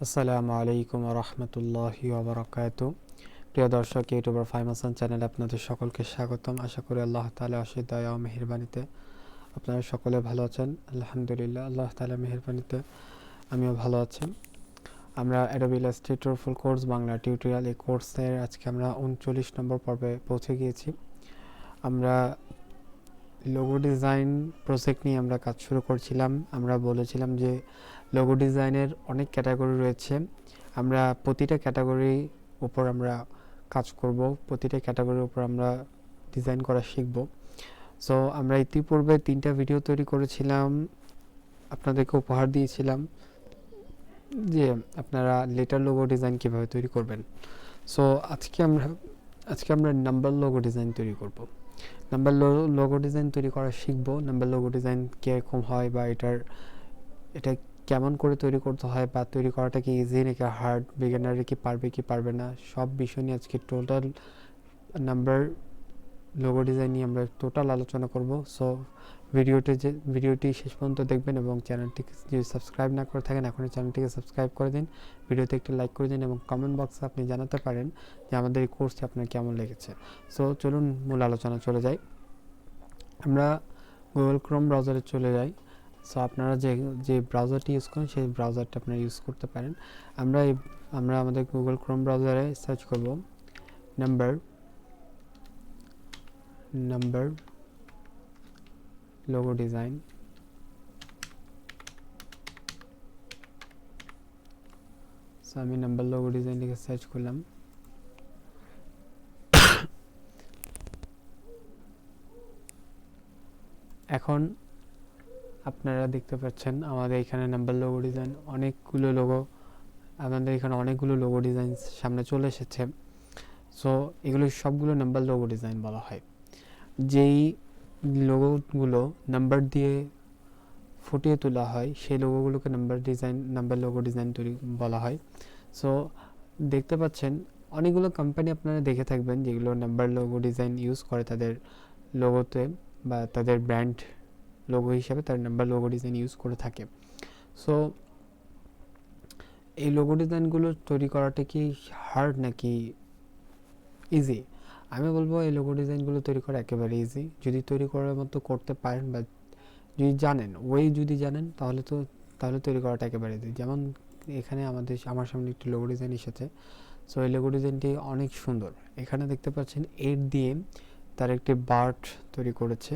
আসসালামু আলাইকুম রহমতুল্লাহি ওবরাকাতু। প্রিয় দর্শক, ইউটিউবার ফাহিম হাসান চ্যানেলে আপনাদের সকলকে স্বাগতম। আশা করি আল্লাহ তাআলা অশেষ দয়া ও মেহেরবানিতে আপনারা সকলে ভালো আছেন। আলহামদুলিল্লাহ, আল্লাহ তাআলা মেহেরবানিতে আমিও ভালো আছি। আমরা Adobe Illustrator full course Bangla tutorial এই কোর্সের আজকে আমরা 39 নম্বর পর্বে পৌঁছে গিয়েছি। আমরা লোগো ডিজাইন প্রজেক্ট নিয়ে আমরা কাজ শুরু করছিলাম। আমরা বলেছিলাম যে লোগো ডিজাইনের অনেক ক্যাটাগরি রয়েছে। আমরা প্রতিটা ক্যাটাগরির উপর আমরা কাজ করব, প্রতিটা ক্যাটাগরির উপর আমরা ডিজাইন করা শিখব। সো আমরা ইতিপূর্বে 3টা ভিডিও তৈরি করেছিলাম, আপনাদেরকে উপহার দিয়েছিলাম যে আপনারা লেটার লোগো ডিজাইন কীভাবে তৈরি করবেন। সো আজকে আমরা নাম্বার লোগো ডিজাইন তৈরি করব। নাম্বার লোগো ডিজাইন তৈরি করা শিখব। নাম্বার লোগো ডিজাইন কীরকম হয় বা এটা কেমন করে তৈরি করতে হয় বা তৈরি করাটা কি ইজি নাকি হার্ড, বিগিনারে কি পারবে কি পারবে না, সব বিষয় নিয়ে আজকে টোটাল নাম্বার লোগো ডিজাইন নিয়ে আমরা টোটাল আলোচনা করব। সো ভিডিওটি শেষ পর্যন্ত দেখবেন এবং চ্যানেলটিকে যদি সাবস্ক্রাইব না করে থাকেন এখনই চ্যানেলটিকে সাবস্ক্রাইব করে দিন, ভিডিওতে একটি লাইক করে দিন এবং কমেন্ট বক্সে আপনি জানাতে পারেন যে আমাদের এই কোর্সটি আপনার কেমন লেগেছে। সো চলুন মূল আলোচনা চলে যাই। আমরা গুগল ক্রোম ব্রাউজারে চলে যাই। সো আপনারা যে ব্রাউজারটি ইউজ করেন সেই ব্রাউজারটা আপনারা ইউজ করতে পারেন। আমরা আমাদের গুগল ক্রোম ব্রাউজারে সার্চ করব নাম্বার লোগো ডিজাইন। সো আমি নাম্বার লোগো ডিজাইন লিখে সার্চ করলাম। এখন আপনারা দেখতে পাচ্ছেন আমাদের এখানে নাম্বার লোগো ডিজাইন অনেকগুলো লোগো ডিজাইন সামনে চলে এসেছে। সো এগুলো সবগুলো নাম্বার লোগো ডিজাইন বলা হয়। যেই লোগোগুলো নাম্বার দিয়ে ফুটিয়ে তোলা হয় সেই লোগোগুলোকে নাম্বার লোগো ডিজাইন তৈরি বলা হয়। সো দেখতে পাচ্ছেন অনেকগুলো কোম্পানি আপনারা দেখে থাকবেন যেগুলো নাম্বার লোগো ডিজাইন ইউজ করে তাদের লোগোতে বা তাদের ব্র্যান্ড লোগো হিসাবে তার নাম্বার লোগো ডিজাইন ইউজ করে থাকে। সো এই লোগো ডিজাইনগুলো তৈরি করাটা কি হার্ড নাকি ইজি? আমি বলবো এই লোগো ডিজাইনগুলো তৈরি করা একেবারে ইজি, যদি তৈরি করার মতো করতে পারেন বা যদি জানেন তাহলে তৈরি করাটা একেবারে ইজি। যেমন এখানে আমার সামনে একটি লোগো ডিজাইন এসেছে। সো এই লোগো ডিজাইনটি অনেক সুন্দর। এখানে দেখতে পাচ্ছেন 8 দিয়ে তার একটি বার্ড তৈরি করেছে।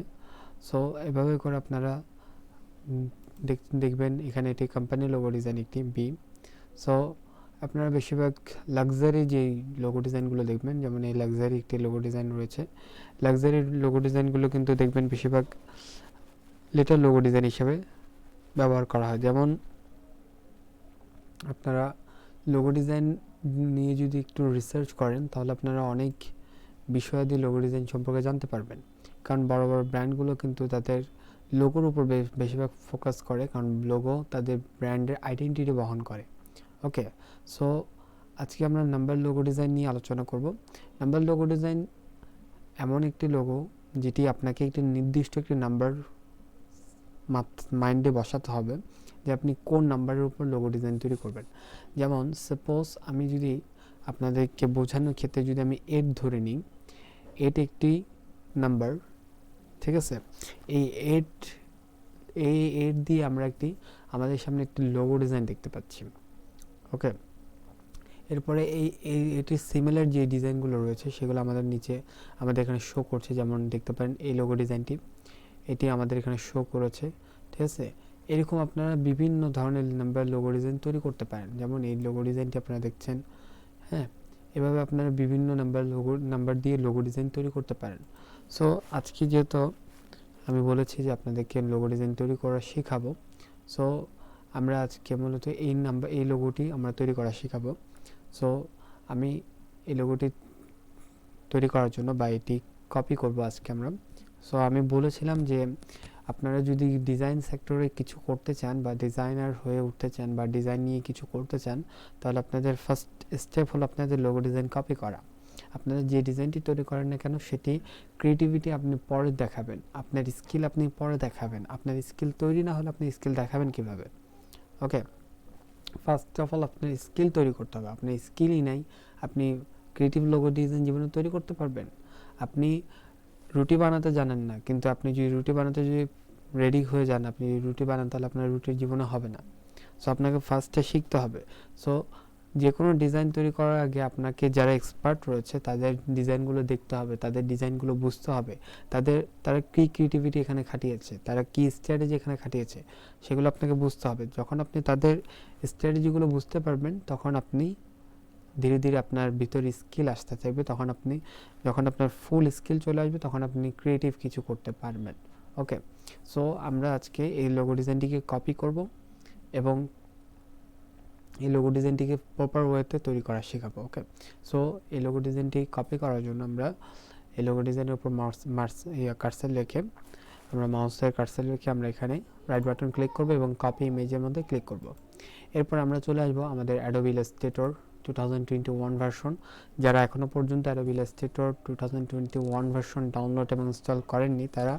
সো এভাবে করে আপনারা দেখবেন এখানে এটি কোম্পানির লোগো ডিজাইন একটি বি। সো আপনারা বেশিরভাগ লাক্সারি যেই লোগো ডিজাইনগুলো দেখবেন, যেমন এই লাক্সারি একটি লোগো ডিজাইন রয়েছে, লাক্সারি লোগো ডিজাইনগুলো কিন্তু দেখবেন বেশিরভাগ লেটার লোগো ডিজাইন হিসেবে ব্যবহার করা হয়। যেমন আপনারা লোগো ডিজাইন নিয়ে যদি একটু রিসার্চ করেন তাহলে আপনারা অনেক বিষয়াদি লোগো ডিজাইন সম্পর্কে জানতে পারবেন। কারণ বড় বড় ব্র্যান্ডগুলো কিন্তু তাদের লোগোর উপর বেশিরভাগ ফোকাস করে, কারণ লোগো তাদের ব্র্যান্ডের আইডেন্টিটি বহন করে। ওকে, সো আজকে আমরা নাম্বার লোগো ডিজাইন নিয়ে আলোচনা করব। নাম্বার লোগো ডিজাইন এমন একটি লোগো যেটি আপনাকে একটি নির্দিষ্ট একটি নাম্বার মাইন্ডে বসাতে হবে যে আপনি কোন নাম্বারের উপর লোগো ডিজাইন তৈরি করবেন। যেমন সাপোজ আমি যদি আপনাদেরকে বোঝানোর ক্ষেত্রে যদি আমি 8 ধরে নিই, 8 একটি নাম্বার, ঠিক আছে? এই 8 দিয়ে আমরা আমাদের সামনে একটি লোগো ডিজাইন দেখতে পাচ্ছি। ওকে, এরপরে এটির সিমিলার যে ডিজাইনগুলো রয়েছে সেগুলো আমাদের এখানে শো করছে। যেমন দেখতে পারেন এই লোগো ডিজাইনটি, এটি আমাদের এখানে শো করেছে, ঠিক আছে? এরকম আপনারা বিভিন্ন ধরনের নাম্বার লোগো ডিজাইন তৈরি করতে পারেন। যেমন এই লোগো ডিজাইনটি আপনারা দেখছেন, হ্যাঁ, এভাবে আপনারা বিভিন্ন নাম্বার দিয়ে লোগো ডিজাইন তৈরি করতে পারেন। সো আজকে যেহেতু আমি বলেছি যে আপনাদেরকে লোগো ডিজাইন তৈরি করা শেখাবো, সো আমরা আজকে মূলত এই লোগোটি আমরা তৈরি করা শেখাবো। সো আমি এই লোগোটি তৈরি করার জন্য বা এটি কপি করব আজকে আমরা। সো আমি বলেছিলাম যে আপনারা যদি ডিজাইন সেক্টরে কিছু করতে চান বা ডিজাইনার হয়ে উঠতে চান বা ডিজাইন নিয়ে কিছু করতে চান, তাহলে আপনাদের ফার্স্ট স্টেপ হলো আপনাদের লোগো ডিজাইন কপি করা। আপনারা যে ডিজাইনটি তৈরি করেন না কেন সেটি ক্রিয়েটিভিটি আপনি পরে দেখাবেন, আপনার স্কিল আপনি পরে দেখাবেন। আপনার স্কিল তৈরি না হলে আপনি স্কিল দেখাবেন কিভাবে? ওকে, ফার্স্ট অফ অল আপনার স্কিল তৈরি করতে হবে। আপনার স্কিলই নাই, আপনি ক্রিয়েটিভ লোগো ডিজাইন জীবনে তৈরি করতে পারবেন? আপনি রুটি বানাতে জানেন না, কিন্তু আপনি যদি রুটি বানাতে যদি রেডি হয়ে যান, আপনি রুটি বানান, তাহলে আপনার রুটির জীবনে হবে না। সো আপনাকে ফার্স্টে শিখতে হবে। সো যে কোনো ডিজাইন তৈরি করার আগে আপনাকে যারা এক্সপার্ট রয়েছে তাদের ডিজাইনগুলো দেখতে হবে, তাদের ডিজাইনগুলো বুঝতে হবে, তারা কী ক্রিয়েটিভিটি এখানে খাটিয়েছে, তারা কী স্ট্র্যাটেজি এখানে খাটিয়েছে, সেগুলো আপনাকে বুঝতে হবে। যখন আপনি তাদের স্ট্র্যাটেজিগুলো বুঝতে পারবেন, তখন আপনি ধীরে ধীরে আপনার ভিতরে স্কিল আসতে থাকবে। যখন আপনার ফুল স্কিল চলে আসবে, তখন আপনি ক্রিয়েটিভ কিছু করতে পারবেন। ওকে, সো আমরা আজকে এই লোগো ডিজাইনটিকে কপি করব এবং এই লোগো ডিজাইনটিকে প্রপার ওয়েতে তৈরি করা শেখাবো। ওকে, সো এই লোগো ডিজাইনটি কপি করার জন্য আমরা এই লোগো ডিজাইনের উপর কার্সার রেখে মাউসের কার্সার রেখে আমরা এখানে রাইট বাটন ক্লিক করব এবং কপি ইমেজের মধ্যে ক্লিক করব। এরপর আমরা চলে আসবো আমাদের অ্যাডোবি ইলাস্ট্রেটর 2021 ভার্সন। যারা এখনও পর্যন্ত অ্যাডোবি ইলাস্ট্রেটর 2021 ভার্সন ডাউনলোড এবং ইনস্টল করেননি, তারা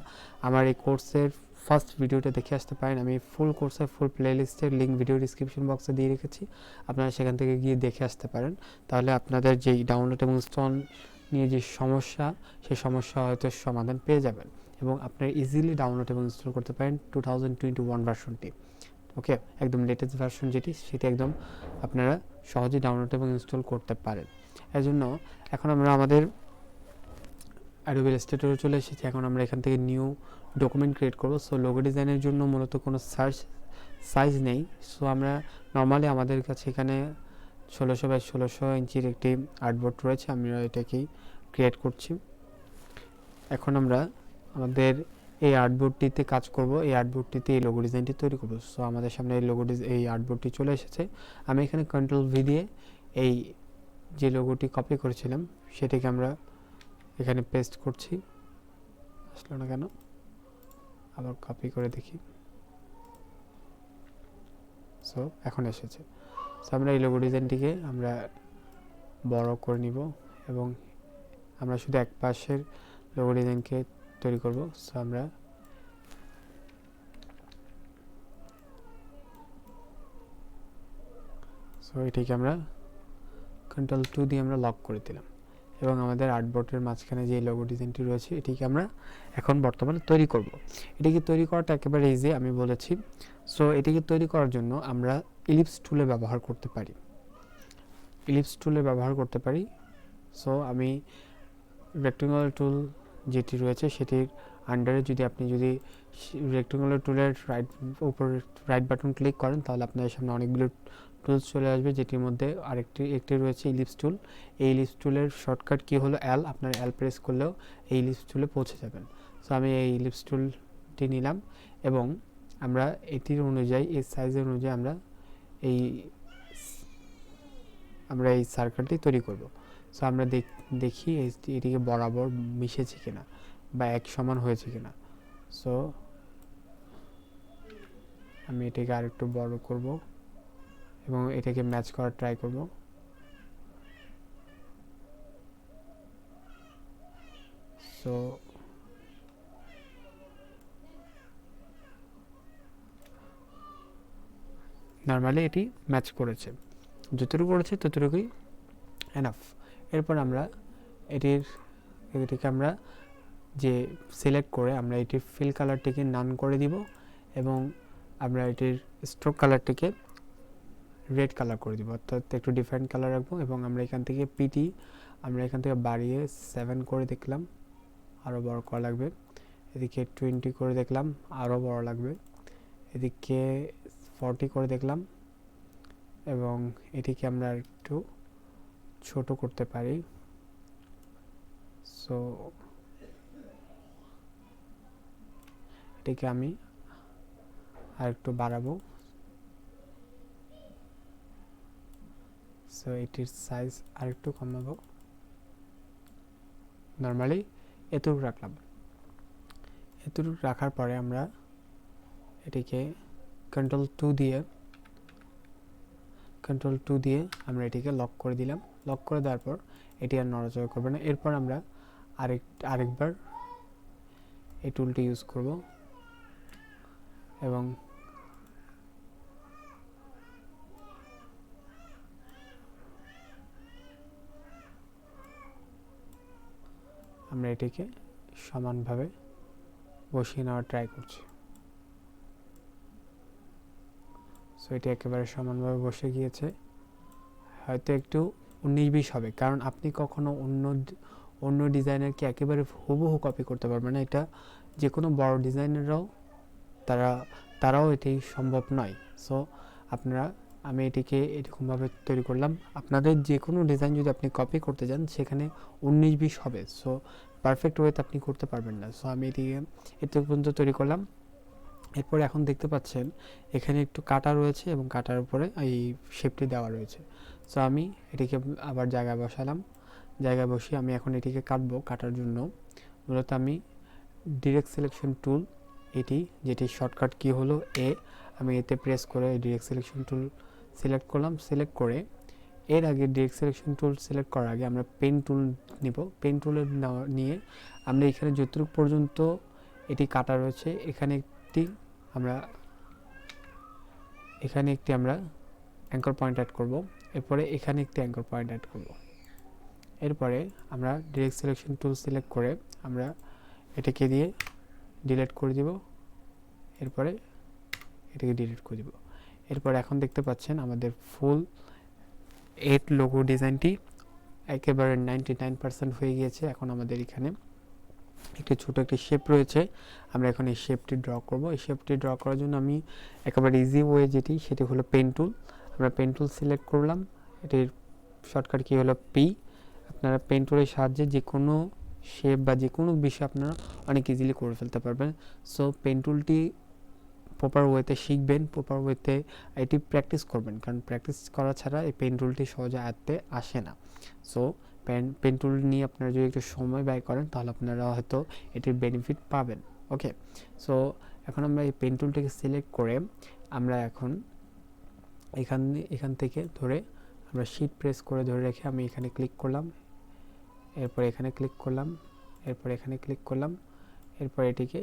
আমার এই কোর্সের ফার্স্ট ভিডিওটা দেখে আসতে পারেন। আমি ফুল কোর্সের ফুল প্লেলিস্টের লিঙ্ক ভিডিও ডিসক্রিপশন বক্সে দিয়ে রেখেছি, আপনারা সেখান থেকে গিয়ে দেখে আসতে পারেন। তাহলে আপনাদের যেই ডাউনলোড এবং ইনস্টল নিয়ে যে সমস্যা, সেই সমস্যা হয়তো সমাধান পেয়ে যাবেন এবং আপনারা ইজিলি ডাউনলোড এবং ইনস্টল করতে পারেন 2021 ভার্সনটি। ওকে, একদম লেটেস্ট ভার্সন সেটি একদম আপনারা সহজেই ডাউনলোড এবং ইনস্টল করতে পারেন। এর জন্য এখন আমরা আমাদের অ্যাডোবি ইলাস্ট্রেটরে চলে এসেছি। এখন আমরা এখান থেকে নিউ ডকুমেন্ট ক্রিয়েট করব। সো লোগো ডিজাইনের জন্য মূলত কোনো সাইজ নেই। সো আমরা নর্মালি আমাদের কাছে এখানে 16x16 ইঞ্চির একটি আর্টবোর্ড রয়েছে, আমরা এটাকেই ক্রিয়েট করছি। এখন আমরা আমাদের এই আর্টবোর্ডটিতে কাজ করব, এই আর্টবোর্ডটিতে এই লোগো ডিজাইনটি তৈরি করব। সো আমাদের সামনে এই আর্টবোর্ডটি চলে এসেছে। আমি এখানে কন্ট্রোল ভি দিয়ে এই যে লোগোটি কপি করেছিলাম সেটিকে আমরা এখানে পেস্ট করছি। আসলো না কেন, আবার কপি করে দেখি। সো এখন এসেছে। সো আমরা এই লোগো ডিজাইনটিকে আমরা বড় করে নিব এবং আমরা শুধু এক পাশের লোগো ডিজাইনকে তৈরি করব। সো আমরা এটিকে আমরা Ctrl+2 দিয়ে আমরা লক করে দিলাম এবং আমাদের আর্টবোর্ডের মাঝখানে যে লোগো ডিজাইনটি রয়েছে এটিকে আমরা এখন বর্তমানে তৈরি করব। এটিকে তৈরি করাটা একেবারে ইজি, আমি বলেছি। সো এটিকে তৈরি করার জন্য আমরা ইলিপস টুলে ব্যবহার করতে পারি। সো আমি রেক্টেঙ্গুলার টুল যেটি রয়েছে সেটির আন্ডারে আপনি যদি রেক্টেঙ্গুলার টুলের রাইট বাটন ক্লিক করেন, তাহলে আপনার সামনে অনেকগুলো টুলস চলে আসবে, যেটির মধ্যে একটি রয়েছে ইলিপস টুল। এই ইলিপস টুলের শর্টকাট কি হলো এল, আপনার এল প্রেস করলেও এই ইলিপস টুলে পৌঁছে যাবেন। সো আমি এই ইলিপস টুলটি নিলাম এবং আমরা এটির অনুযায়ী, এই সাইজের অনুযায়ী আমরা এই সার্কেলটি তৈরি করব। সো আমরা দেখি এটিকে বরাবর মিশেছে কিনা বা এক সমান হয়েছে কিনা। সো আমি এটাকে আরেকটু বড় করব এবং এটাকে ম্যাচ করার ট্রাই করব। সো নর্মালি এটি ম্যাচ করেছে, যতটুকু করেছে ততটুকুই এনাফ। এরপর আমরা এটিকে আমরা যে সিলেক্ট করে আমরা এটির ফিল কালারটিকে নান করে দিব এবং আমরা এটির স্ট্রোক কালারটিকে রেড কালার করে দিব, অর্থাৎ একটু ডিফারেন্ট কালার রাখবো। এবং আমরা এখান থেকে আমরা এখান থেকে বাড়িয়ে 7 করে দেখলাম, আরও বড় করা লাগবে। এদিকে 20 করে দেখলাম, আরও বড় লাগবে। এদিকে 40 করে দেখলাম এবং এটিকে আমরা একটু ছোট করতে পারি। সো এটিকে আমি আর একটু বাড়াবো। সো এটির সাইজ আর একটু কমাবো, নর্মালি এতটুকু রাখলাম। এতটুকু রাখার পরে আমরা এটিকে Ctrl+2 দিয়ে আমরা এটিকে লক করে দিলাম। লক করে দেওয়ার পর এটি আর নড়াচড়া করবে না। এরপর আমরা আরেকবার এই টুলটি ইউজ করব এবং আমরা এটিকে সমানভাবে বসিয়ে নেওয়ার ট্রাই করছি। সো এটি একেবারে সমানভাবে বসে গিয়েছে। হয়তো একটু 19-20 হবে, কারণ আপনি কখনো অন্য ডিজাইনারকে একেবারে হুবহু কপি করতে পারবেন না। এটা যে কোনো বড় ডিজাইনাররাও তারাও এটি সম্ভব নয়। সো আমি এটিকে এরকমভাবে তৈরি করলাম। আপনাদের যে কোনো ডিজাইন যদি আপনি কপি করতে যান সেখানে 19-20 হবে। সো পারফেক্ট ওয়েতে আপনি করতে পারবেন না। সো আমি এটিকে এত পর্যন্ত তৈরি করলাম। এরপর এখন দেখতে পাচ্ছেন এখানে একটু কাটা রয়েছে এবং কাটার উপরে এই শেপটি দেওয়া রয়েছে। সো আমি এটিকে আবার জায়গায় বসালাম। জায়গায় বসিয়ে আমি এখন এটিকে কাটার জন্য মূলত আমি ডিরেক্ট সিলেকশন টুল, যেটি শর্টকাট কি হলো আমি এতে প্রেস করে ডিরেক্ট সিলেকশন টুল সিলেক্ট করলাম। সিলেক্ট করে এর আগে ডিরেক্ট সিলেকশন টুল সিলেক্ট করার আগে আমরা পেন টুল নিব। পেন টুলে নিয়ে আমরা এখানে যতটুকু পর্যন্ত এটি কাটা রয়েছে এখানে একটি আমরা অ্যাঙ্কর পয়েন্ট অ্যাড করব। এরপরে এখানে একটি অ্যাঙ্কর পয়েন্ট অ্যাড করব। এরপরে আমরা ডিরেক্ট সিলেকশন টুল সিলেক্ট করে আমরা এটাকে দিয়ে ডিলিট করে দিব। এরপরে এটাকে ডিলিট করে দিব। এরপর এখন দেখতে পাচ্ছেন আমাদের ফুল 8 লোগো ডিজাইনটি একেবারে 99% হয়ে গিয়েছে। এখন আমাদের এখানে একটি ছোট একটি শেপ রয়েছে। আমরা এখন এই শেপটি ড্র করব। এই শেপটি ড্র করার জন্য আমি একেবারে ইজি ওয়ে সেটি হলো পেন টুল। আমরা পেন টুল সিলেক্ট করলাম। এটির শর্টকাট কি হলো পি। আপনারা পেন টুলের সাহায্যে যে কোনো শেপ বা যে কোনো বিষয় আপনারা অনেক ইজিলি করে ফেলতে পারবেন। সো পেন টুলটি প্রপার ওয়েতে শিখবেন, প্রপার ওয়েতে এটি প্র্যাকটিস করবেন, কারণ প্র্যাকটিস করা ছাড়া এই পেন টুলটি সহজে আয়ত্তে আসে না। সো পেন টুল নিয়ে আপনারা যদি একটু সময় ব্যয় করেন তাহলে আপনারা হয়তো এটির বেনিফিট পাবেন। ওকে, সো এখন আমরা এই পেন টুলটিকে সিলেক্ট করে আমরা এখন এখান থেকে ধরে আমরা শিট প্রেস করে ধরে রেখে আমি এখানে ক্লিক করলাম। এরপর এখানে ক্লিক করলাম। এরপর এখানে ক্লিক করলাম। এরপর এটিকে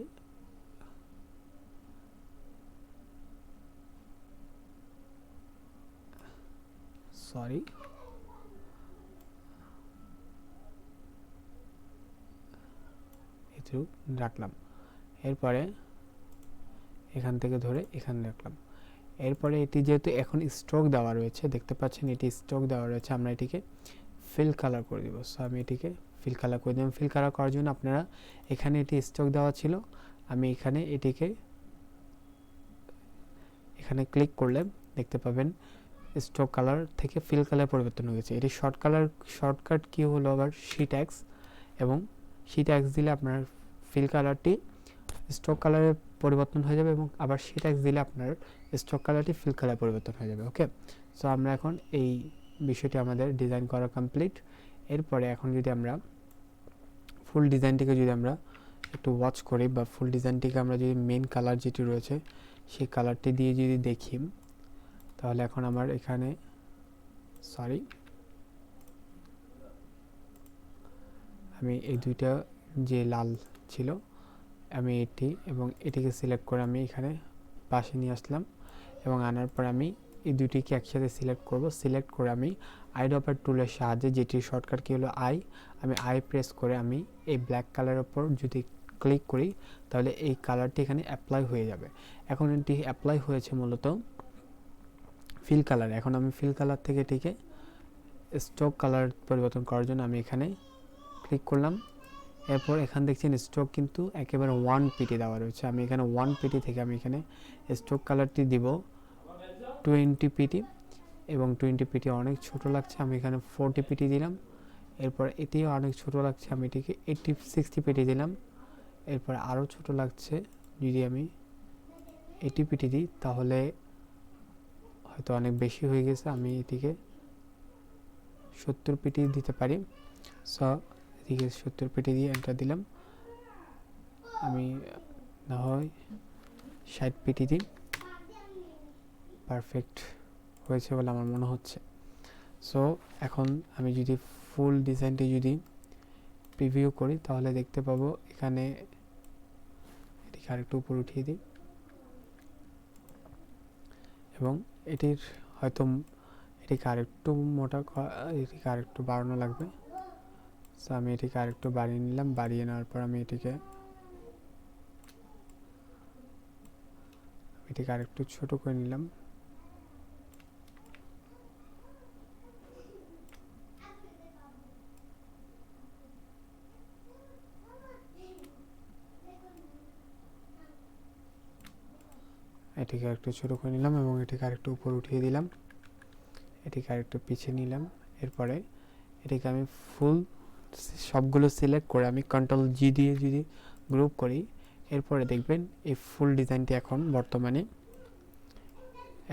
রাখলাম। এরপরে এখান থেকে ধরে এখানে রাখলাম। এরপরে এটি যেহেতু এখন স্ট্রোক দেওয়া রয়েছে, দেখতে পাচ্ছেন এটি স্ট্রোক দেওয়া রয়েছে, আমরা এটিকে ফিল কালার করে দিব। সো আমি এটিকে ফিল কালার করে দিলাম। ফিল কালার করার জন্য আপনারা এখানে এটি স্ট্রোক দেওয়া ছিল, আমি এখানে ক্লিক করলে দেখতে পাবেন স্ট্রোক কালার থেকে ফিল কালার পরিবর্তন হয়ে গেছে। এটি শর্টকাট কি হলো আবার শিট এক্স, এবং শিট এক্স দিলে আপনার ফিল কালারটি স্ট্রোক কালারে পরিবর্তন হয়ে যাবে এবং আবার শিট এক্স দিলে আপনার স্ট্রোক কালারটি ফিল কালার পরিবর্তন হয়ে যাবে। ওকে, সো আমরা এখন এই বিষয়টি আমাদের ডিজাইন করা কমপ্লিট। এরপরে এখন যদি আমরা ফুল ডিজাইনটিকে যদি আমরা একটু ওয়াচ করি বা ফুল ডিজাইনটিকে আমরা যদি মেন কালার যেটি রয়েছে সেই কালারটি দিয়ে যদি দেখি, তাহলে এখন আমার এখানে আমি এই দুইটা যে লাল ছিল আমি এটিকে সিলেক্ট করে আমি এখানে পাশে নিয়ে আসলাম এবং আনার পর আমি এই দুটিকে একসাথে সিলেক্ট করব। সিলেক্ট করে আমি আইড্রপার টুলের সাহায্যে, যেটি শর্টকাট কি হলো আমি প্রেস করে আমি এই ব্ল্যাক কালারের উপর যদি ক্লিক করি তাহলে এই কালারটি এখানে অ্যাপ্লাই হয়ে যাবে। এখন এটি অ্যাপ্লাই হয়েছে মূলত ফিল কালার। এখন আমি ফিল কালার থেকে এটিকে স্ট্রোক কালার পরিবর্তন করার জন্য আমি এখানে ক্লিক করলাম। এরপর এখানে দেখছেন স্ট্রোক কিন্তু একেবারে 1 পিটি দেওয়া রয়েছে। আমি এখানে 1 পিটি থেকে আমি এখানে স্ট্রোক কালারটি দিব 20 পিটি, এবং 20 পিটি অনেক ছোট লাগছে, আমি এখানে 40 পিটি দিলাম। এরপর এটিও অনেক ছোট লাগছে, আমি এটিকে 60 পিটি দিলাম। এরপর আরও ছোট লাগছে, যদি আমি 80 পিটি দিই তাহলে হয়তো অনেক বেশি হয়ে গেছে, আমি এটিকে 70 পিটি দিতে পারি। সো এদিকে 70 পিটি দিয়ে এন্টার দিলাম। আমি না হয় 60 পিটি দিই, পারফেক্ট হয়েছে বলে আমার মনে হচ্ছে। সো এখন আমি যদি ফুল ডিজাইনটি যদি প্রিভিউ করি তাহলে দেখতে পাবো এখানে এটিকে আরেকটু উপর উঠিয়ে দিই এবং এটির হয়তো এটিকে আরেকটু মোটা, এটিকে আরেকটু বাড়ানো লাগবে। সো আমি এটিকে আরেকটু বাড়িয়ে নিলাম, বাড়িয়ে নেওয়ার পর আমি এটিকে আরেকটু ছোট করে নিলাম। এটিকে আরেকটু ছোট করে নিলাম এবং এটিকে আরেকটু উপর উঠিয়ে দিলাম, এটিকে আরেকটু পিছিয়ে নিলাম। এরপরে এটিকে আমি ফুল সবগুলো সিলেক্ট করে আমি কন্ট্রোল জি দিয়ে যদি গ্রুপ করি, এরপরে দেখবেন এই ফুল ডিজাইনটি এখন বর্তমানে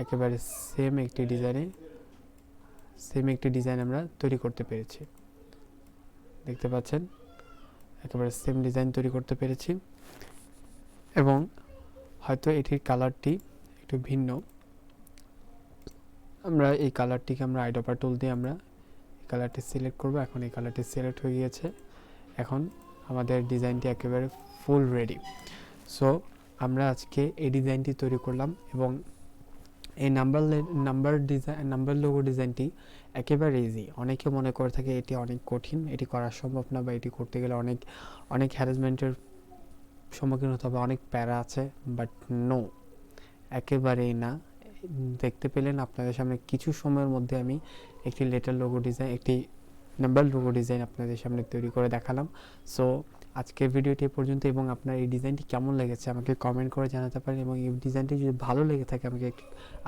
একেবারে সেম একটি ডিজাইন আমরা তৈরি করতে পেরেছি। দেখতে পাচ্ছেন একেবারে সেম ডিজাইন তৈরি করতে পেরেছি। এবং হয়তো এটির কালারটি একটু ভিন্ন, আমরা এই কালারটিকে আমরা আইডপার টুল দিয়ে আমরা এই কালারটি সিলেক্ট করব। এখন এই কালারটি সিলেক্ট হয়ে গিয়েছে। এখন আমাদের ডিজাইনটি একেবারে ফুল রেডি। সো আমরা আজকে এই ডিজাইনটি তৈরি করলাম এবং এই নাম্বার লোগো ডিজাইনটি একেবারে ইজি। অনেকে মনে করে থাকে এটি অনেক কঠিন, এটি করা সম্ভব না, বা এটি করতে গেলে অনেক হ্যারাসমেন্টের সম্মুখীন হতে হবে, অনেক প্যারা আছে। বাট নো, একেবারেই না। দেখতে পেলেন আপনাদের সামনে কিছু সময়ের মধ্যে আমি একটি নাম্বার লোগো ডিজাইন আপনাদের সামনে তৈরি করে দেখালাম। সো আজকের ভিডিওটি পর্যন্ত, এবং আপনার এই ডিজাইনটি কেমন লেগেছে আমাকে কমেন্ট করে জানাতে পারেন, এবং এই ডিজাইনটি যদি ভালো লেগে থাকে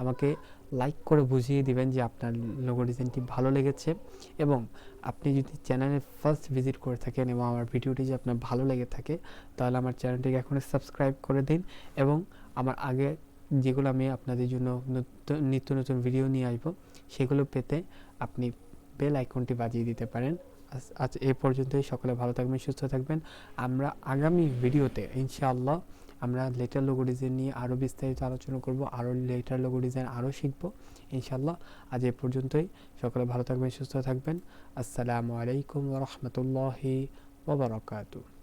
আমাকে লাইক করে বুঝিয়ে দিবেন যে আপনার লোগো ডিজাইনটি ভালো লেগেছে। এবং আপনি যদি চ্যানেলে ফার্স্ট ভিজিট করে থাকেন এবং আমার ভিডিওটি যদি আপনার ভালো লেগে থাকে, তাহলে আমার চ্যানেলটিকে এখন সাবস্ক্রাইব করে দিন, এবং আমার আগে যেগুলো আমি আপনাদের জন্য নিত্য নতুন ভিডিও নিয়ে আসবো, সেগুলো পেতে আপনি বেল আইকনটি বাজিয়ে দিতে পারেন। আজ এ পর্যন্তই। সকলে ভালো থাকবেন, সুস্থ থাকবেন। আমরা আগামী ভিডিওতে ইনশাআল্লাহ আমরা লেটার লোগো ডিজাইন নিয়ে আরও বিস্তারিত আলোচনা করব, আরও লেটার লোগো ডিজাইন আরও শিখব ইনশাআল্লাহ। আজ এ পর্যন্তই। সকলে ভালো থাকবেন, সুস্থ থাকবেন। আসসালামু আলাইকুম ওয়া রাহমাতুল্লাহি ওয়া বারাকাতুহু।